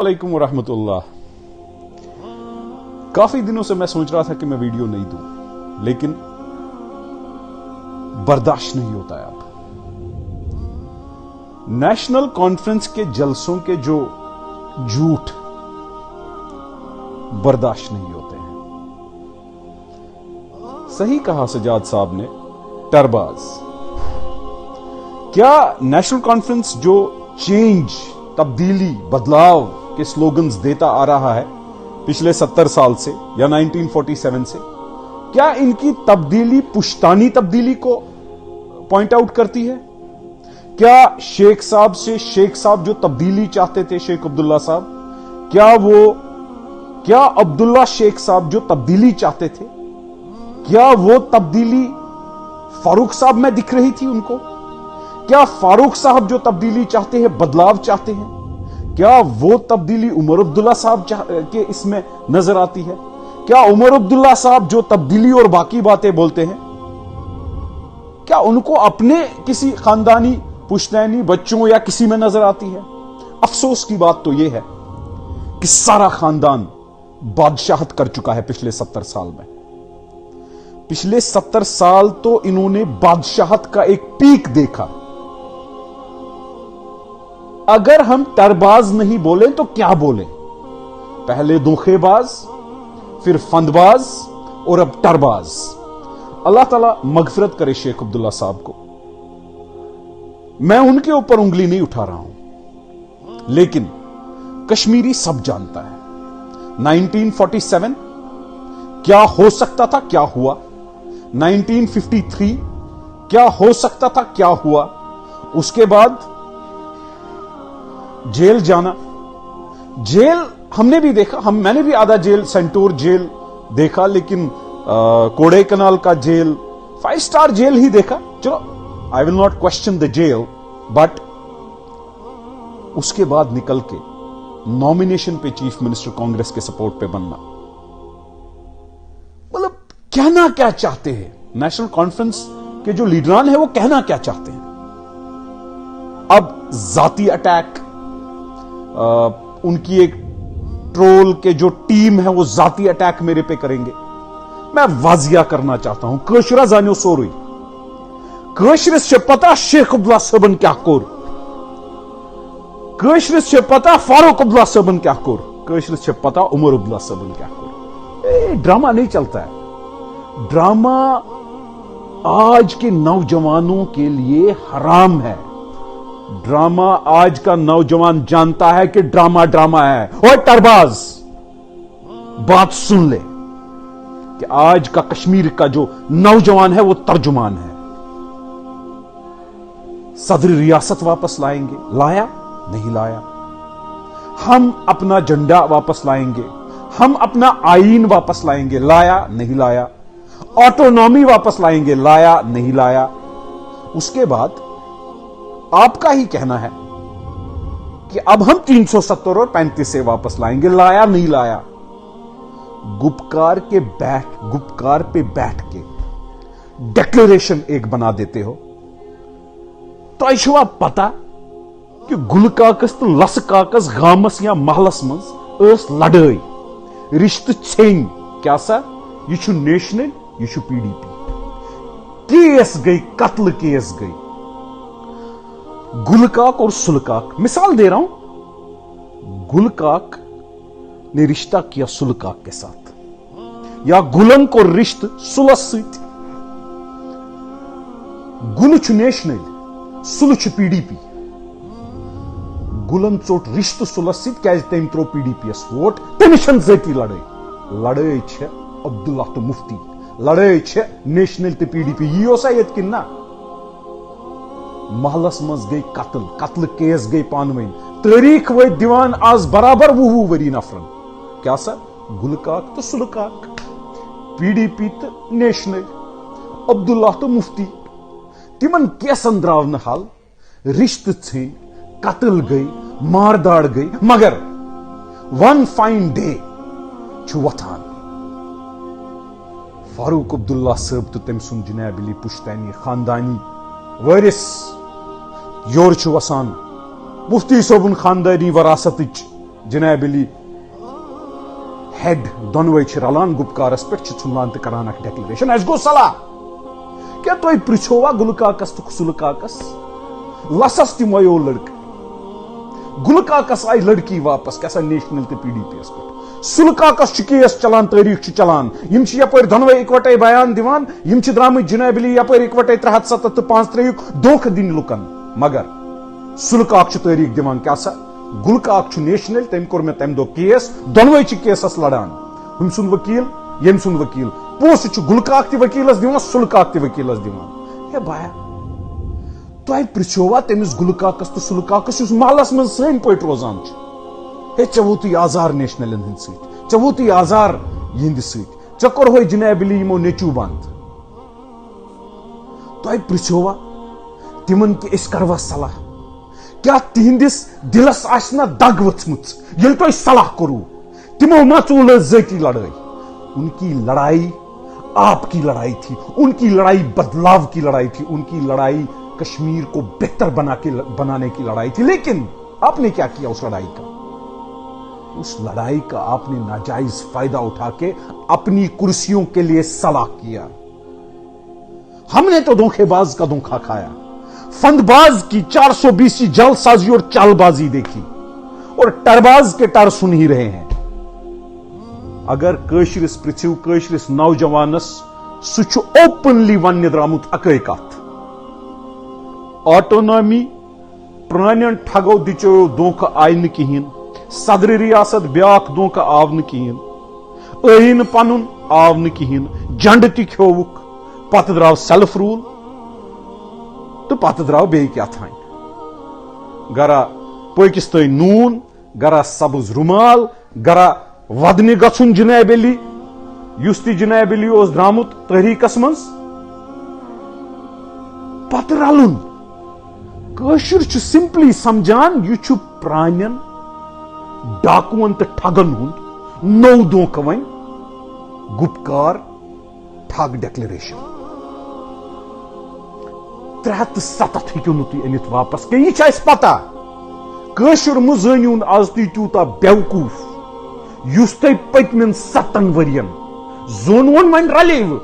वालेकुम रहमतुल्लाह। काफी दिनों से मैं सोच रहा था कि मैं वीडियो नहीं दूं, लेकिन बर्दाश्त नहीं होता है। अब नेशनल कॉन्फ्रेंस के जलसों के जो झूठ बर्दाश्त नहीं होते हैं। सही कहा सजाद साहब ने, टरबाज। क्या नेशनल कॉन्फ्रेंस जो चेंज, तब्दीली, बदलाव के स्लोगन्स देता आ रहा है पिछले 70 साल से या 1947 से, क्या इनकी तब्दीली पुश्तानी तब्दीली को पॉइंट आउट करती है? क्या शेख साहब से शेख साहब जो तब्दीली चाहते थे, शेख अब्दुल्ला साहब, क्या अब्दुल्ला शेख साहब जो तब्दीली चाहते थे, क्या वो तब्दीली फारूक साहब में दिख रही थी उनको? क्या फारूक साहब जो तब्दीली चाहते हैं, बदलाव चाहते हैं, क्या वो तब्दीली उमर अब्दुल्ला साहब के इसमें नजर आती है? क्या उमर अब्दुल्ला साहब जो तब्दीली और बाकी बातें बोलते हैं, क्या उनको अपने किसी खानदानी पुश्तैनी बच्चों या किसी में नजर आती है? अफसोस की बात तो यह है कि सारा खानदान बादशाहत कर चुका है पिछले 70 साल में। पिछले 70 साल तो इन्होंने बादशाहत का एक पीक देखा। अगर हम टरबाज नहीं बोले तो क्या बोले? पहले धोखेबाज, फिर फंदबाज और अब टरबाज। अल्लाह ताला मगफिरत करे शेख अब्दुल्ला साहब को। मैं उनके ऊपर उंगली नहीं उठा रहा हूं, लेकिन कश्मीरी सब जानता है 1947 क्या हो सकता था, क्या हुआ। 1953 क्या हो सकता था, क्या हुआ। उसके बाद जेल जाना, जेल हमने भी देखा, मैंने भी आधा जेल, सेंटूर जेल देखा, लेकिन कोड़े कनाल का जेल, 5 स्टार जेल ही देखा। चलो, I will not question the jail, but उसके बाद निकल के नॉमिनेशन पे चीफ मिनिस्टर कांग्रेस के सपोर्ट पे बनना, मतलब कहना क्या चाहते हैं नेशनल कॉन्फ्रेंस के जो लीडरान है, वो कहना क्या चाहते हैं? अब जाती अटैक, उनकी एक ट्रोल के जो टीम है वो जाती अटैक मेरे पे करेंगे। मैं वाजिया करना चाहता हूं, कशरा जानो सोरुई, कशरिस से पता शेख अब्दुल्ला साहबन क्या कोर, कशरिस से पता फारूक अब्दुल्ला साहबन क्या कोर, कशरिस से पता उमर अब्दुल्ला साहबन क्या कोर। ड्रामा नहीं चलता है। ड्रामा आज के नौजवानों के लिए हराम है। ड्रामा आज का नौजवान जानता है कि ड्रामा ड्रामा है। और टरबाज, बात सुन ले कि आज का कश्मीर का जो नौजवान है वो तर्जुमान है। सदर रियासत वापस लाएंगे, लाया नहीं लाया। हम अपना झंडा वापस लाएंगे, हम अपना आईन वापस लाएंगे, लाया नहीं लाया। ऑटोनॉमी वापस लाएंगे, लाया नहीं लाया। उसके बाद आपका ही कहना है कि अब हम 370 और 35 से वापस लाएंगे, लाया नहीं लाया। गुपकार पे बैठ के डिक्लेरेशन एक बना देते हो तो ऐशवा पता कि गुल काकस तो लस काकस गामस या महलस मज अस लड़ाई रिश्त छें क्या सा, ये छु नेशनल, ये छु PDP। केस गई, कत्ल केस गई। गुलकाक और सुलकाक, मिसाल दे रहा हूं, गुलकाक ने रिश्ता किया सुलकाक के साथ, या गुलन को रिश्त सुलस सीट। गुल छु नेशनल, सुल छु PDP। गुलन चोट रिश्त सुलस सीट क्या तम त्रो PDP वोट, तमिशन जती लड़ाई छे अब्दुल्ला तो मुफ्ती, लड़ाई छे नेशनल तो PDP। ये ओसा यत किन ना महलस मज गई कत्ल केस गई पानवन, तारीख वत दिवान आज बराबर 20 वरी नफरन। क्या सा, गुलकाक तो सुलकाक, PDP तो नेशनल, अब्दुल्ला तो मुफ्ती। तिमन केसन द्राव न हाल, रिश्त थे, कत्ल गई, मारदाड़ गई, मगर वन फाइन डे छु वथान फारूक अब्दुल्ला साहब तो तम सुन जनाबिली पुश्तैनी खानदानी वारिस योर छु वसान, मुफ्ती सोबन खानदानी वरासत جناب علی ہیڈ دونوے رلان گپکارس پہ ژھنان تو کران اخ ڈیکلریشن اس گو صلاح کیا تھی پرچھوا گل کاکس تو سل کاکس لسس تہ میو لڑکہ گل کاکس آئی لڑکی واپس کیا سا نیشنل تو پی ڈی پی یس پہ سل کاکس کیس چلان تاریخ چلان یم یپر دونوے اکوٹے بیان دیوان یم درامت جناب علی یپر اکوٹے 370 تو 35 دھوکہ دن لکن مگر سل کاک تاریخ دیوان کیا سا گل کاک نیشنل تم کور میں تم دو کیس دونوے کیسس لڑان ہم سن وکیل یم سن وکیل پوس گل کاک تہ وکیلس دیوان سل کاک تہ وکیلس دیوان ہے بایا تہ پرچھوا تمس گل کاکس تو سل کاکس اس محلس من سن پٹ روزان ہے ے ووت آزار نیشنل ہند ست ووت آزار یہند ست کورہو جناب علی یمو نیچو بند تہ پرچھوا تمن کہ اس کروا صلاح کیا تہندس دلس آسنا دگ وچمت یل تہ صلاح کرو تمو ما ژول ذاتی لڑائی ان کی لڑائی آپ کی لڑائی تھی ان کی لڑائی بدلاو کی لڑائی تھی ان کی لڑائی کشمیر کو بہتر بنانے کی لڑائی تھی لیکن آپ نے کیا کیا اس لڑائی کا اس لڑائی کا آپ نے ناجائز فائدہ اٹھا کے اپنی کرسیوں کے لیے صلاح کیا ہم نے تو دھوکے باز کا دھوکا کھایا فند باز کی 420 جل سازی اور چال بازی دیکھی اور ٹرباز کے ٹر سن ہی رہے ہیں اگر کشرس پرچھو کشرس نوجوانس سہ اوپنلی ون درامت اکے کت آٹونامی پرانین ٹھگو دچو دھوکہ آئی نہ کہین صدر ریاست بیاکھ دھوکہ آو نہ کہین این پنن آو نہ کہین جنڈ تہ کھیوک پتہ دراو سیلف رول تو پتہ دراو بے کیا تھائن گرا پاکستان نون گرا سبز رومال گرا ودنی گژھن جناب علی یس تہ جناب علی اوس درامت تحریکس منز پتہ رلن کشر چھ سمپلی سمجھان یہ چھ پرانین ڈاکون تو ٹھگن ہند نو دھوکہ ون گپکار ٹھگ ڈیکلریشن 370 ہیکو نہ تھی انت واپس کہ یہ اس پتہ کشر مزنیون آز تی تیوتا بیوقوف یس تہ پتمن 7 ورین زون ون ون رلیو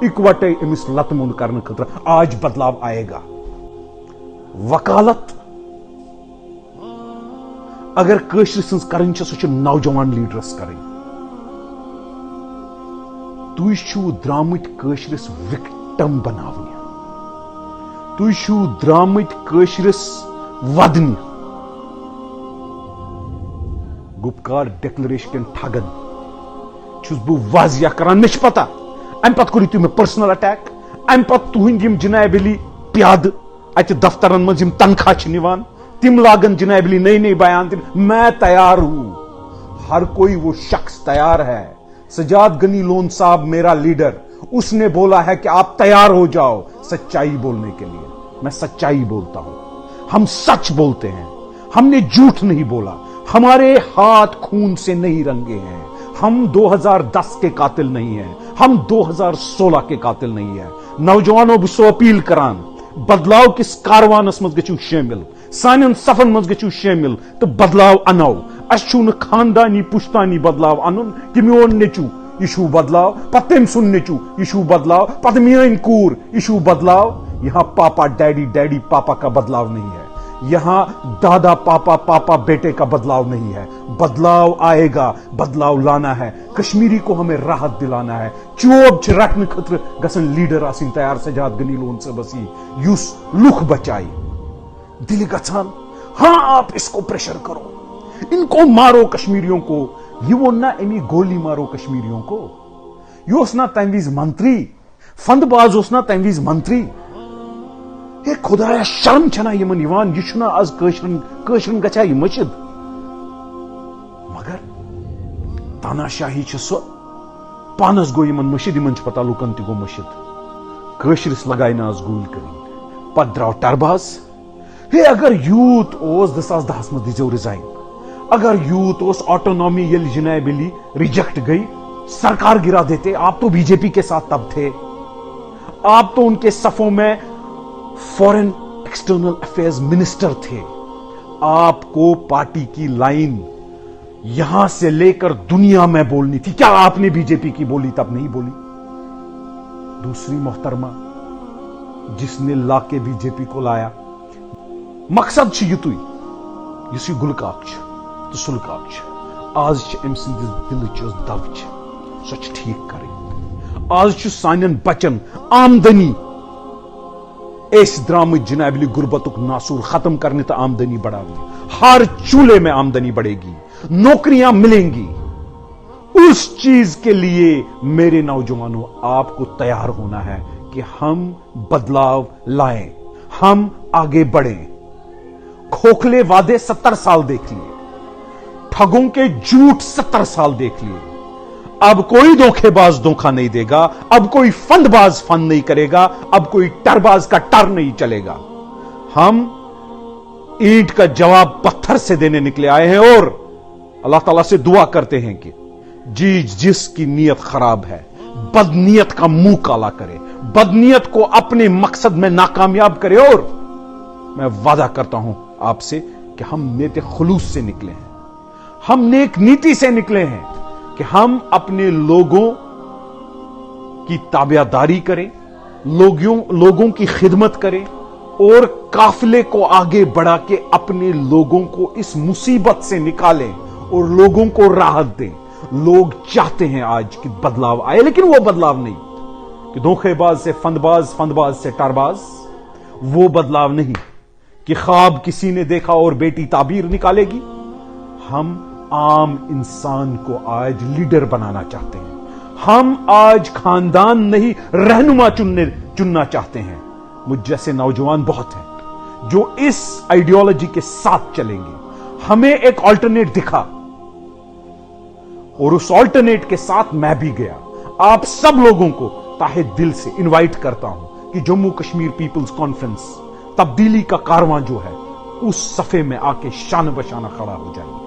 اکوٹے امس لتمون کرنے خاطر آج بدلاو آئے گا وکالت اگر کشر سنز کرن سہ نوجوان لیڈرس کریں تھی چھو درامت کشرس وکٹم بناونہ تھی چھو درامت کشرس ودنہ گپکار ڈیکلریشن کن ٹھگن چھس بہ واضح کران مے پتہ ام پتہ کرو تھی میں پرسنل اٹیک ام پتہ تہند یم جناب علی پیاد اتہ دفترن مز یم تنخواہ چھ نوان تم لاگن جناب علی نئی نئی بیان دن میں تیار ہوں ہر کوئی وہ شخص تیار ہے سجاد غنی لون صاحب میرا لیڈر اس نے بولا ہے کہ آپ تیار ہو جاؤ سچائی بولنے کے لیے میں سچائی بولتا ہوں ہم سچ بولتے ہیں ہم نے جھوٹ نہیں بولا ہمارے ہاتھ خون سے نہیں رنگے ہیں ہم 2010 کے قاتل نہیں ہیں ہم 2016 کے قاتل نہیں ہیں نوجوانوں بسو اپیل کران بدلاو کس کاروانس مز گژھو شامل سانن صفن مز گژھو شامل تو بدلاو انو اس چھو خاندانی پشتانی بدلاو انن کہ میون نیچو یہ چھو بدلاو پتہ تم سن نیچو یہ چھو بدلاو پتہ میٲنۍ کور یہ چھو بدلاو یہاں پاپا ڈیڈی ڈیڈی پاپا کا بدلاو نہیں ہے یہاں دادا پاپا پاپا بیٹے کا بدلاو نہیں ہے بدلاو آئے گا بدلاو لانا ہے کشمیری کو ہمیں راحت دلانا ہے چوب چھ رٹنے خطر گسن لیڈر آسن تیار سجاد غنی لون سے بسی یوس لوک بچائی دل گچھان ہاں آپ اس کو پریشر کرو ان کو مارو کشمیریوں کو یہ وہ نہ امی گولی مارو کشمیریوں کو یہ اس نا تنویز منتری فند باز اس نا تنویز منتری ہے خدایا شرم چھنا یمن یوان یہ چھنا آز کشرن گچھا یہ مشد مگر تانا شاہی چھ سو پانس گو یمن مشد یمن چھ پتہ لوکن تہ گو مشد کشرس لگائی نا آز گول کریں پت دراو ٹرباز ہے اگر یوت اوس 2010 میں دیزو ریزائن اگر یوت اوس آٹونومی یل جناب علی ریجیکٹ گئی سرکار گرا دیتے آپ تو بی جے پی کے ساتھ تب تھے آپ تو ان کے صفوں میں فورن ایکسٹرنل افیئرز منسٹر تھے آپ کو پارٹی کی لائن यहां से लेकर दुनिया में बोलनी थी। क्या आपने बीजेपी की बोली तब नहीं बोली? दूसरी मोहतरमा जिसने लाके बीजेपी को लाया, मकसद छ युतुई युस यह गुलकाक तो सुलकाक आज अम सदिस दिलच दब सो ठीक करें। आज सान बचन आमदनी द्राम जनाबली गुर्बतुक नासूर खत्म करने तो आमदनी बढ़ानी। हर चूल्हे में आमदनी बढ़ेगी, नौकरियां मिलेंगी। उस चीज के लिए मेरे नौजवानों आपको तैयार होना है कि हम बदलाव लाएं, हम आगे बढ़ें। खोखले वादे 70 साल देख लिए, ठगों के झूठ 70 साल देख लिए। अब कोई धोखेबाज धोखा नहीं देगा, अब कोई फंदबाज फंद नहीं करेगा, अब कोई टरबाज का टर नहीं चलेगा। हम ईंट का जवाब पत्थर से देने निकले आए हैं और अल्लाह ताला से दुआ करते हैं कि जिसकी नीयत खराब है बदनीयत का मुंह काला करे, बदनीयत को अपने मकसद में नाकामयाब करे। और मैं वादा करता हूं आपसे कि हम नेत खुलूस से निकले हैं, हम नेक नीति से निकले हैं कि हम अपने लोगों की ताबियादारी करें, लोगों की खिदमत करें और काफिले को आगे बढ़ा के अपने लोगों को इस मुसीबत से निकालें और लोगों को राहत दें। लोग चाहते हैं आज कि बदलाव आए, लेकिन वो बदलाव नहीं कि धोखेबाज से फंदबाज, फंदबाज से टरबाज। वो बदलाव नहीं कि ख्वाब किसी ने देखा और बेटी ताबीर निकालेगी। हम आम इंसान को आज लीडर बनाना चाहते हैं। हम आज खानदान नहीं रहनुमा चुनना चाहते हैं। मुझ जैसे नौजवान बहुत हैं जो इस आइडियोलॉजी के साथ चलेंगे। हमें एक ऑल्टरनेट दिखा और उस ऑल्टरनेट के साथ मैं भी गया। आप सब लोगों को ताहे दिल से इनवाइट करता हूं कि जम्मू कश्मीर पीपल्स कॉन्फ्रेंस तब्दीली का कारवां जो है उस सफे में आके शान बशाना खड़ा हो जाए।